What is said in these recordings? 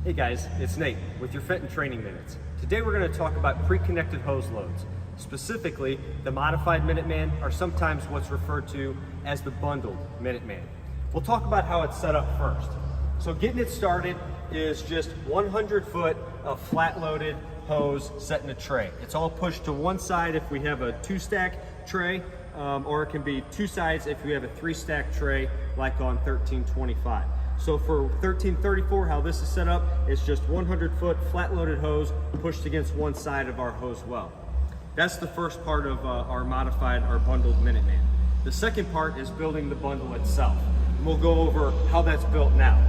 Hey guys, it's Nate with your Fenton Training Minutes. Today we're going to talk about pre-connected hose loads. Specifically, the modified Minuteman, or sometimes what's referred to as the bundled Minuteman. We'll talk about how it's set up first. So getting it started is just 100 foot of flat loaded hose set in a tray. It's all pushed to one side if we have a 2-stack tray, or it can be 2 sides if we have a 3-stack tray like on 1325. So for 1334, how this is set up, it's just 100 foot flat loaded hose pushed against one side of our hose well. That's the first part of our bundled Minuteman. The second part is building the bundle itself. And we'll go over how that's built now.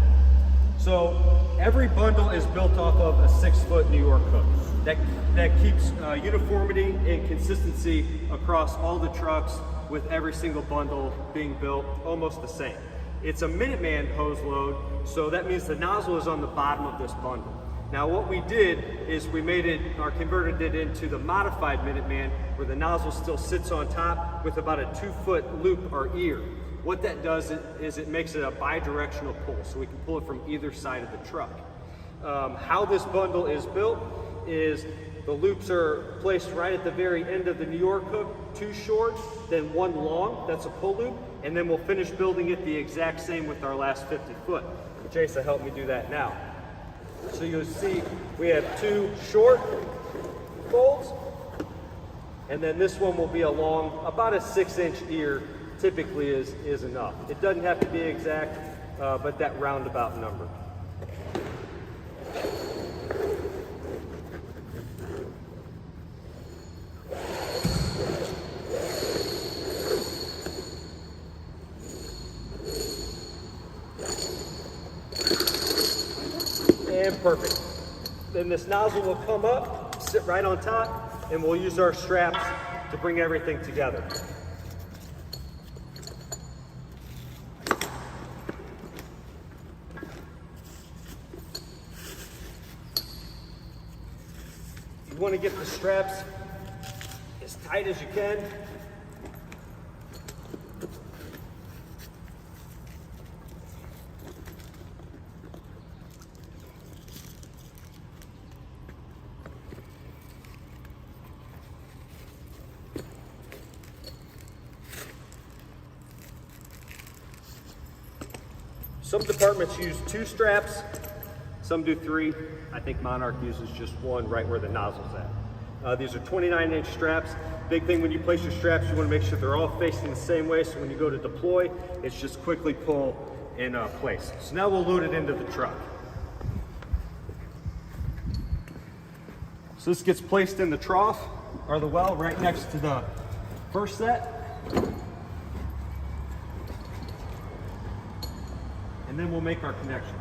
So every bundle is built off of a 6-foot New York hook. That keeps uniformity and consistency across all the trucks, with every single bundle being built almost the same. It's a Minuteman hose load, so that means the nozzle is on the bottom of this bundle. Now what we did is we made it, or converted it into the modified Minuteman, where the nozzle still sits on top with about a 2-foot loop or ear. What that does is it makes it a bi-directional pull, so we can pull it from either side of the truck. How this bundle is built is the loops are placed right at the very end of the New York hook, 2 short, then 1 long, that's a pull loop, and then we'll finish building it the exact same with our last 50 foot. Jason, help me do that now. So you'll see we have 2 short folds, and then this one will be a long, about a 6-inch ear typically is enough. It doesn't have to be exact, but that roundabout number. And perfect. Then this nozzle will come up, sit right on top, and we'll use our straps to bring everything together. You want to get the straps as tight as you can. Some departments use 2 straps, some do 3. I think Monarch uses just 1 right where the nozzle's at. These are 29-inch straps. Big thing when you place your straps, you want to make sure they're all facing the same way, so when you go to deploy, it's just quickly pull in place. So now we'll load it into the truck. So this gets placed in the trough, or the well, right next to the first set. And then we'll make our connection.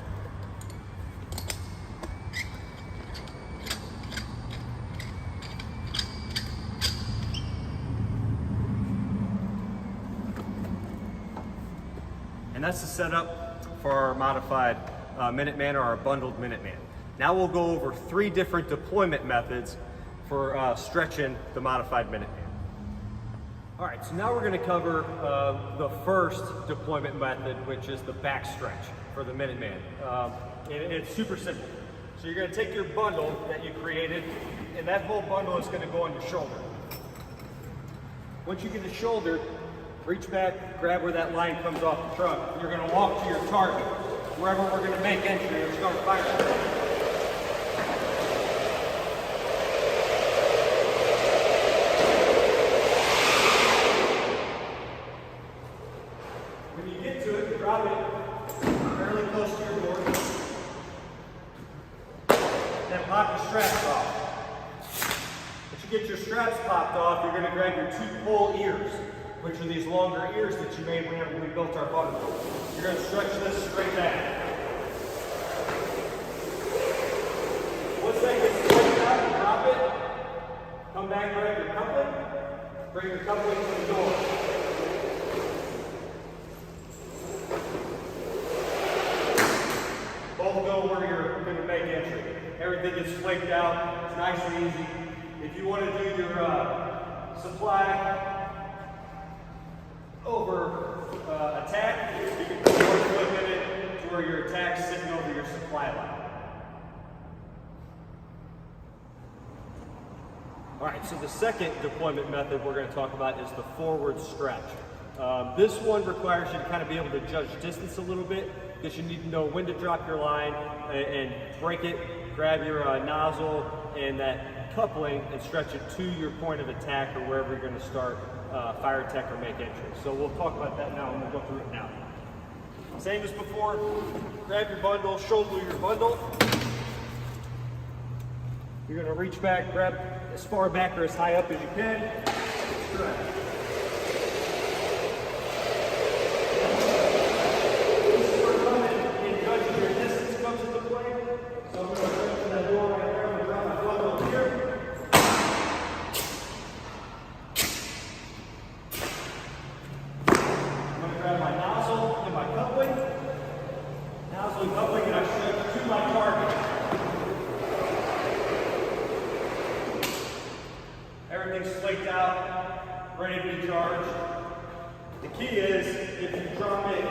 And that's the setup for our modified Minuteman, or our bundled Minuteman. Now we'll go over 3 different deployment methods for stretching the modified Minuteman. All right, so now we're going to cover the first deployment method, which is the back stretch for the Minuteman. And it's super simple. So you're going to take your bundle that you created, and that whole bundle is going to go on your shoulder. Once you get the shoulder, reach back, grab where that line comes off the truck. You're going to walk to your target, wherever we're going to make entry, and start firing. When you get to it, drop it fairly close to your board. Then pop your straps off. Once you get your straps popped off, you're going to grab your 2 pull ears, which are these longer ears that you made whenever we built our bundle. You're going to stretch this straight back. Once that gets straightened out, drop it. Come back, grab your coupling. Bring your coupling to the door. Both go where you're going to make entry. Everything gets flaked out. It's nice and easy. If you want to do your supply over attack, you can put your foot in it to where your attack's sitting over your supply line. All right, so the second deployment method we're going to talk about is the forward stretch. This one requires you to kind of be able to judge distance a little bit, because you need to know when to drop your line and break it, grab your nozzle and that coupling and stretch it to your point of attack or wherever you're going to start fire attack or make entry. So we'll talk about that now and we'll go through it now. Same as before, grab your bundle, shoulder your bundle. You're going to reach back, grab as far back or as high up as you can. Stretch. Everything's flaked out, ready to be charged. The key is, if you drop it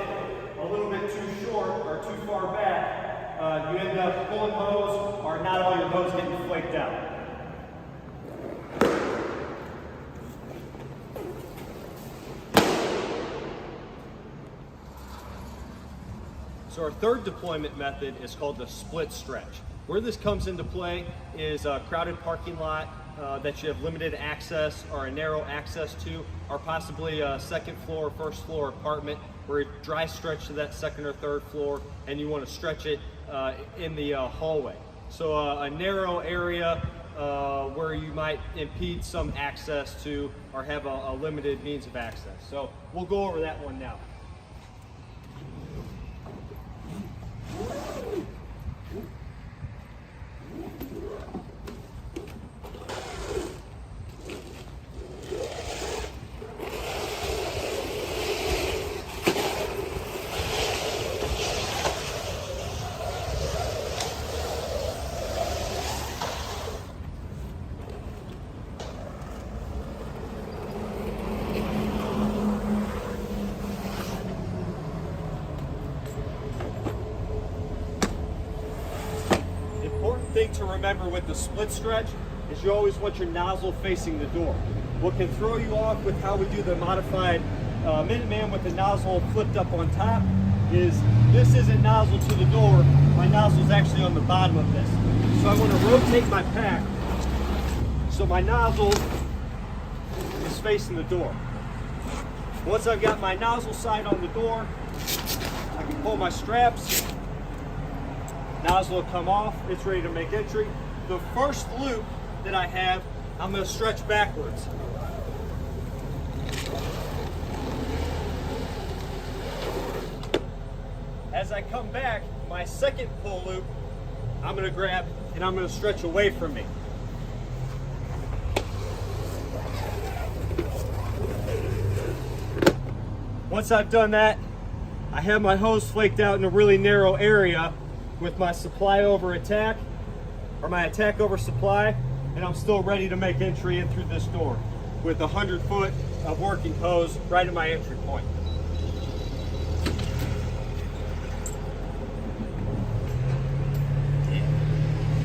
a little bit too short or too far back, you end up pulling hose or not all your hose getting flaked out. So our third deployment method is called the split stretch. Where this comes into play is a crowded parking lot that you have limited access or a narrow access to, or possibly a second floor, first floor apartment where you dry stretch to that second or third floor and you want to stretch it in the hallway. So a narrow area where you might impede some access to or have a limited means of access. So we'll go over that one now. Thing to remember with the split stretch is you always want your nozzle facing the door. What can throw you off with how we do the modified Minuteman with the nozzle flipped up on top is this isn't nozzle to the door, my nozzle is actually on the bottom of this. So I want to rotate my pack so my nozzle is facing the door. Once I've got my nozzle side on the door, I can pull my straps. Nozzle will come off, it's ready to make entry. The first loop that I have, I'm going to stretch backwards. As I come back, my second pull loop, I'm going to grab and I'm going to stretch away from me. Once I've done that, I have my hose flaked out in a really narrow area with my supply over attack, or my attack over supply, and I'm still ready to make entry in through this door with 100 foot of working hose right at my entry point.